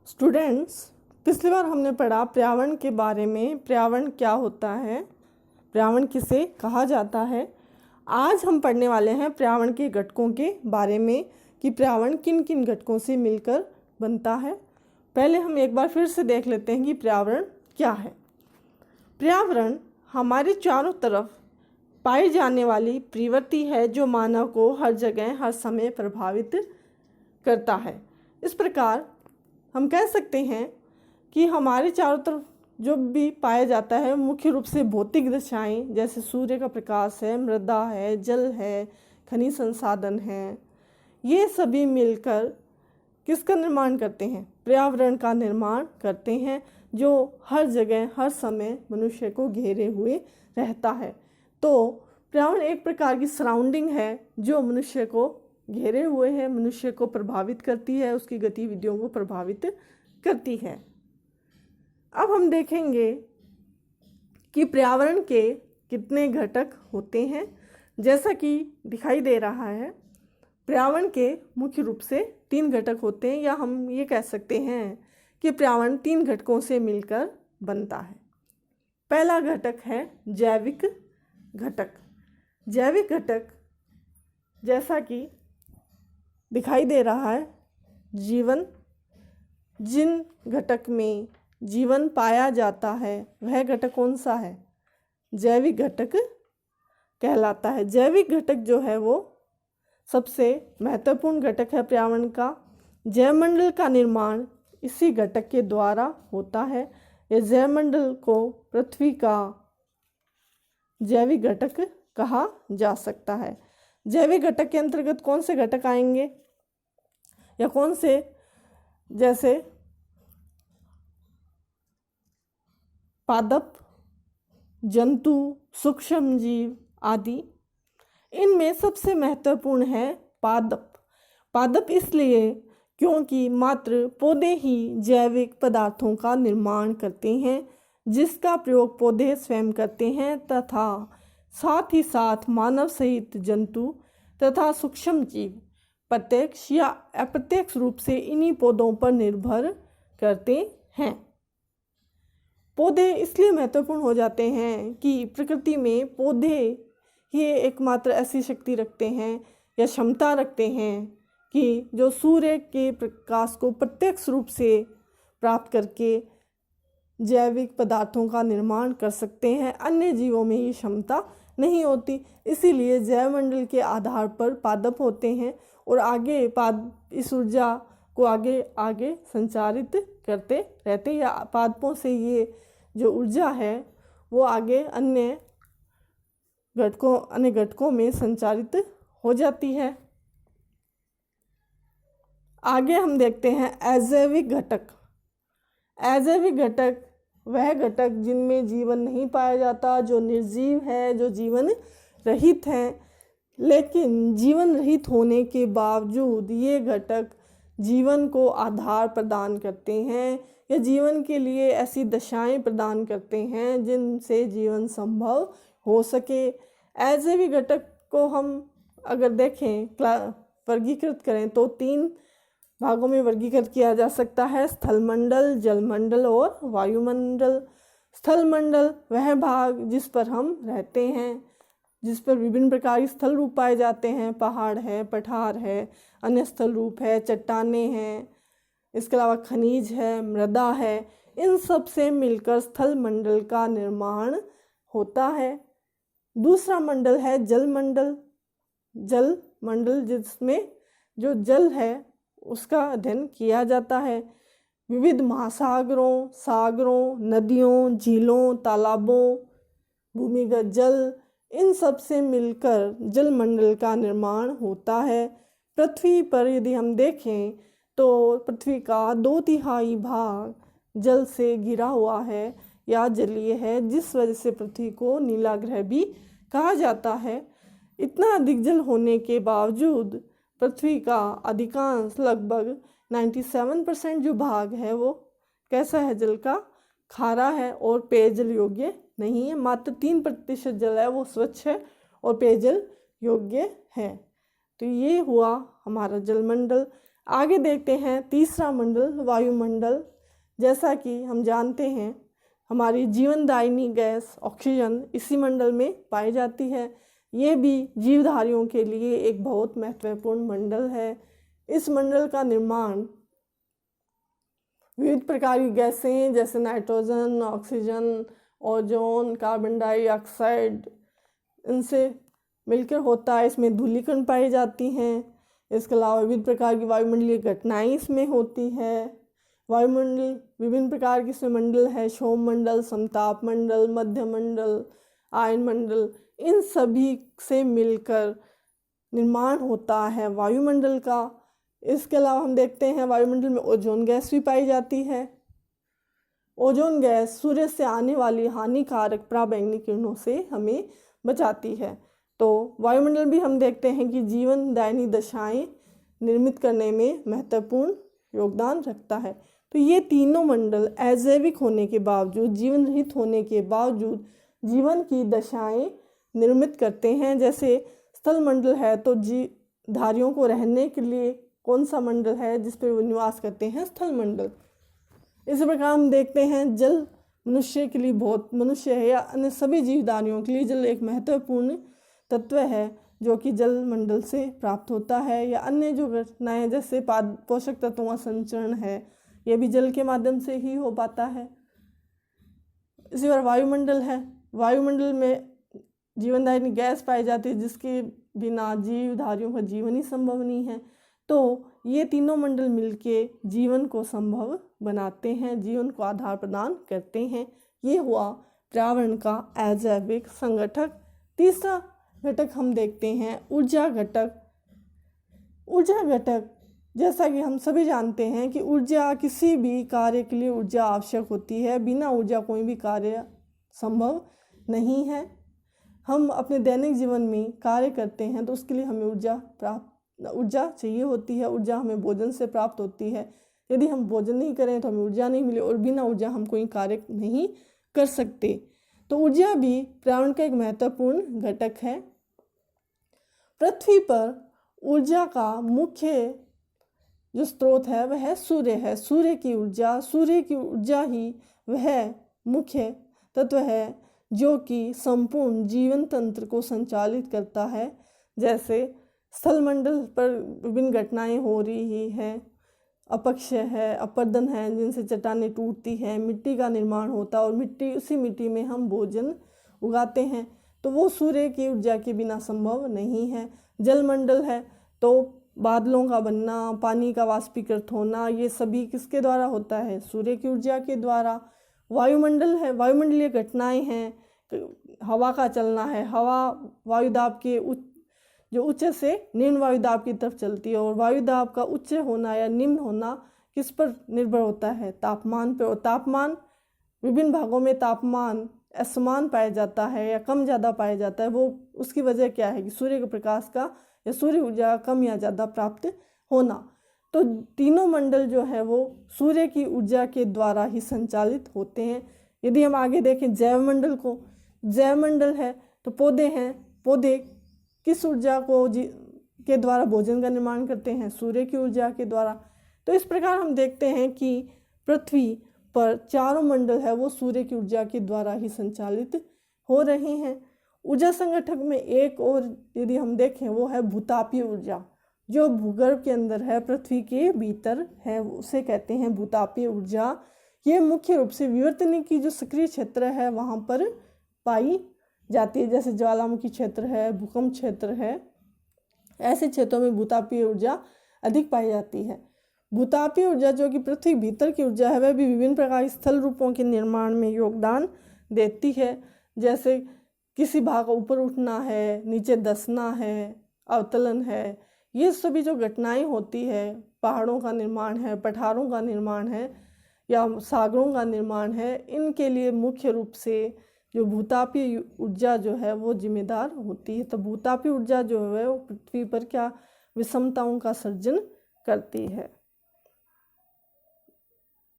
Students, पिछली बार हमने पढ़ा पर्यावरण के बारे में। पर्यावरण क्या होता है, पर्यावरण किसे कहा जाता है। आज हम पढ़ने वाले हैं पर्यावरण के घटकों के बारे में कि पर्यावरण किन किन घटकों से मिलकर बनता है। पहले हम एक बार फिर से देख लेते हैं कि पर्यावरण क्या है। पर्यावरण हमारे चारों तरफ पाई जाने वाली प्रवृत्ति है जो मानव को हर जगह हर समय प्रभावित करता है। इस प्रकार हम कह सकते हैं कि हमारे चारों तरफ जो भी पाया जाता है मुख्य रूप से भौतिक दशाएं, जैसे सूर्य का प्रकाश है, मृदा है, जल है, खनिज संसाधन है, ये सभी मिलकर किसका निर्माण करते हैं? पर्यावरण का निर्माण करते हैं, जो हर जगह हर समय मनुष्य को घेरे हुए रहता है। तो पर्यावरण एक प्रकार की सराउंडिंग है जो मनुष्य को घेरे हुए है, मनुष्य को प्रभावित करती है, उसकी गतिविधियों को प्रभावित करती है। अब हम देखेंगे कि पर्यावरण के कितने घटक होते हैं। जैसा कि दिखाई दे रहा है, पर्यावरण के मुख्य रूप से 3 घटक होते हैं, या हम ये कह सकते हैं कि पर्यावरण 3 घटकों से मिलकर बनता है। पहला घटक है जैविक घटक। जैविक घटक जैसा कि दिखाई दे रहा है, जीवन, जिन घटक में जीवन पाया जाता है वह घटक कौन सा है? जैविक घटक कहलाता है। जैविक घटक जो है वो सबसे महत्वपूर्ण घटक है पर्यावरण का। जैवमंडल का निर्माण इसी घटक के द्वारा होता है। यह जैवमंडल को पृथ्वी का जैविक घटक कहा जा सकता है। जैविक घटक के अंतर्गत कौन से घटक आएंगे या कौन से, जैसे पादप, जंतु, सूक्ष्म जीव आदि। इनमें सबसे महत्वपूर्ण है पादप। पादप इसलिए क्योंकि मात्र पौधे ही जैविक पदार्थों का निर्माण करते हैं, जिसका प्रयोग पौधे स्वयं करते हैं, तथा साथ ही साथ मानव सहित जंतु तथा सूक्ष्म जीव प्रत्यक्ष या अप्रत्यक्ष रूप से इन्हीं पौधों पर निर्भर करते हैं। पौधे इसलिए महत्वपूर्ण हो जाते हैं कि प्रकृति में पौधे ये एकमात्र ऐसी शक्ति रखते हैं या क्षमता रखते हैं कि जो सूर्य के प्रकाश को प्रत्यक्ष रूप से प्राप्त करके जैविक पदार्थों का निर्माण कर सकते हैं। अन्य जीवों में ये क्षमता नहीं होती, इसीलिए जैवमंडल के आधार पर पादप होते हैं और आगे इस ऊर्जा को आगे आगे संचारित करते रहते हैं, या पादपों से ये जो ऊर्जा है वो आगे अन्य घटकों में संचारित हो जाती है। आगे हम देखते हैं अजैविक घटक। अजैविक घटक वह घटक जिनमें जीवन नहीं पाया जाता, जो निर्जीव है, जो जीवन रहित है, लेकिन जीवन रहित होने के बावजूद ये घटक जीवन को आधार प्रदान करते हैं या जीवन के लिए ऐसी दशाएं प्रदान करते हैं जिनसे जीवन संभव हो सके। अजैविक घटक को हम अगर देखें, वर्गीकृत करें तो 3 भागों में वर्गीकृत किया जा सकता है: स्थलमंडल, जलमंडल और वायुमंडल। स्थलमंडल वह भाग जिस पर हम रहते हैं, जिस पर विभिन्न प्रकार के स्थल रूप पाए जाते हैं। पहाड़ है, पठार है, अन्य स्थल रूप है, चट्टानें हैं, इसके अलावा खनिज है, मृदा है। इन सब से मिलकर स्थल मंडल का निर्माण होता है। दूसरा मंडल है जलमंडल। जल मंडल जिसमें जो जल है उसका अध्ययन किया जाता है। विविध महासागरों, सागरों, नदियों, झीलों, तालाबों, भूमिगत जल, इन सब से मिलकर जलमंडल का निर्माण होता है। पृथ्वी पर यदि हम देखें तो पृथ्वी का 2/3 भाग जल से घिरा हुआ है या जलीय है, जिस वजह से पृथ्वी को नीला ग्रह भी कहा जाता है। इतना अधिक जल होने के बावजूद पृथ्वी का अधिकांश लगभग 97% जो भाग है वो कैसा है? जल का खारा है और पेयजल योग्य नहीं है। मात्र 3% जल है वो स्वच्छ है और पेयजल योग्य है। तो ये हुआ हमारा जलमंडल। आगे देखते हैं तीसरा मंडल वायुमंडल। जैसा कि हम जानते हैं हमारी जीवनदायिनी गैस ऑक्सीजन इसी मंडल में पाई जाती है। ये भी जीवधारियों के लिए एक बहुत महत्वपूर्ण मंडल है। इस मंडल का निर्माण विविध प्रकार की गैसें जैसे nitrogen, oxygen, ozone, carbon dioxide इनसे मिलकर होता है। इसमें धूलिकण पाई जाती हैं। इसके अलावा विविध प्रकार की वायुमंडलीय घटनाएं इसमें होती है। वायुमंडल विभिन्न प्रकार के इसमें मंडल है, क्षोभ मंडल, समताप मंडल, मध्य मंडल, आयन मंडल, इन सभी से मिलकर निर्माण होता है वायुमंडल का। इसके अलावा हम देखते हैं वायुमंडल में ओजोन गैस भी पाई जाती है। ओजोन गैस सूर्य से आने वाली हानिकारक पराबैंगनी किरणों से हमें बचाती है। तो वायुमंडल भी हम देखते हैं कि जीवनदायिनी दशाएं निर्मित करने में महत्वपूर्ण योगदान रखता है। तो ये तीनों मंडल अजैविक होने के बावजूद, जीवन रहित होने के बावजूद जीवन की दशाएं निर्मित करते हैं। जैसे स्थल मंडल है तो जीवधारियों को रहने के लिए कौन सा मंडल है जिस पर वो निवास करते हैं? स्थल मंडल। इसी प्रकार हम देखते हैं जल मनुष्य के लिए मनुष्य है या अन्य सभी जीवधारियों के लिए जल एक महत्वपूर्ण तत्व है जो कि जल मंडल से प्राप्त होता है। या अन्य जो घटनाएं जैसे पोषक तत्वों का संचरण है ये भी जल के माध्यम से ही हो पाता है। इसी बार वायुमंडल है। वायुमंडल में जीवनदायिनी गैस पाई जाती है जिसके बिना जीवधारियों का जीवन ही संभव नहीं है। तो ये तीनों मंडल मिलके जीवन को संभव बनाते हैं, जीवन को आधार प्रदान करते हैं। ये हुआ पर्यावरण का अजैविक संगठक। तीसरा घटक हम देखते हैं ऊर्जा घटक। ऊर्जा घटक जैसा कि हम सभी जानते हैं कि ऊर्जा, किसी भी कार्य के लिए ऊर्जा आवश्यक होती है। बिना ऊर्जा कोई भी कार्य संभव नहीं है। हम अपने दैनिक जीवन में कार्य करते हैं तो उसके लिए हमें ऊर्जा चाहिए होती है। ऊर्जा हमें भोजन से प्राप्त होती है। यदि हम भोजन नहीं करें तो हमें ऊर्जा नहीं मिले और बिना ऊर्जा हम कोई कार्य नहीं कर सकते। तो ऊर्जा भी पर्यावरण का एक महत्वपूर्ण घटक है। पृथ्वी पर ऊर्जा का मुख्य जो स्रोत है वह सूर्य है। सूर्य की ऊर्जा ही वह मुख्य तत्व है जो कि संपूर्ण जीवन तंत्र को संचालित करता है। जैसे स्थलमंडल पर विभिन्न घटनाएं हो रही हैं, अपक्षय है, अपरदन है जिनसे चट्टानें टूटती हैं, मिट्टी का निर्माण होता है और उसी मिट्टी में हम भोजन उगाते हैं। तो वो सूर्य की ऊर्जा के बिना संभव नहीं है। जलमंडल है तो बादलों का बनना, पानी का वाष्पीकृत होना, ये सभी किसके द्वारा होता है? सूर्य की ऊर्जा के द्वारा। वायुमंडल है, वायुमंडलीय घटनाएं हैं, हवा का चलना है। हवा वायुदाब के उच्च से निम्न वायुदाब की तरफ चलती है और वायुदाब का उच्च होना या निम्न होना किस पर निर्भर होता है? तापमान पर। और तापमान विभिन्न भागों में तापमान असमान पाया जाता है या कम ज़्यादा पाया जाता है। वो उसकी वजह क्या है कि सूर्य के प्रकाश का या सूर्य ऊर्जा कम या ज़्यादा प्राप्त होना। तो तीनों मंडल जो है वो सूर्य की ऊर्जा के द्वारा ही संचालित होते हैं। यदि हम आगे देखें जैवमंडल को, जैवमंडल है तो पौधे हैं। पौधे किस ऊर्जा के द्वारा भोजन का निर्माण करते हैं? सूर्य की ऊर्जा के द्वारा। तो इस प्रकार हम देखते हैं कि पृथ्वी पर चारों मंडल है वो सूर्य की ऊर्जा के द्वारा ही संचालित हो रहे हैं। ऊर्जा संगठक में एक और यदि हम देखें वो है भूतापीय ऊर्जा, जो भूगर्भ के अंदर है, पृथ्वी के भीतर है, उसे कहते हैं भूतापीय ऊर्जा। ये मुख्य रूप से विवर्तनिकी जो सक्रिय क्षेत्र है वहाँ पर पाई जाती है। जैसे ज्वालामुखी क्षेत्र है, भूकंप क्षेत्र है, ऐसे क्षेत्रों में भूतापीय ऊर्जा अधिक पाई जाती है। भूतापीय ऊर्जा जो कि पृथ्वी भीतर की ऊर्जा है वह भी विभिन्न प्रकार के स्थल रूपों के निर्माण में योगदान देती है। जैसे किसी भाग का ऊपर उठना है, नीचे धंसना है, अवतलन है, ये सभी जो घटनाएं होती है, पहाड़ों का निर्माण है, पठारों का निर्माण है या सागरों का निर्माण है, इनके लिए मुख्य रूप से जो भूतापीय ऊर्जा जो है वो जिम्मेदार होती है। तो भूतापीय ऊर्जा जो है वो पृथ्वी पर क्या विषमताओं का सर्जन करती है।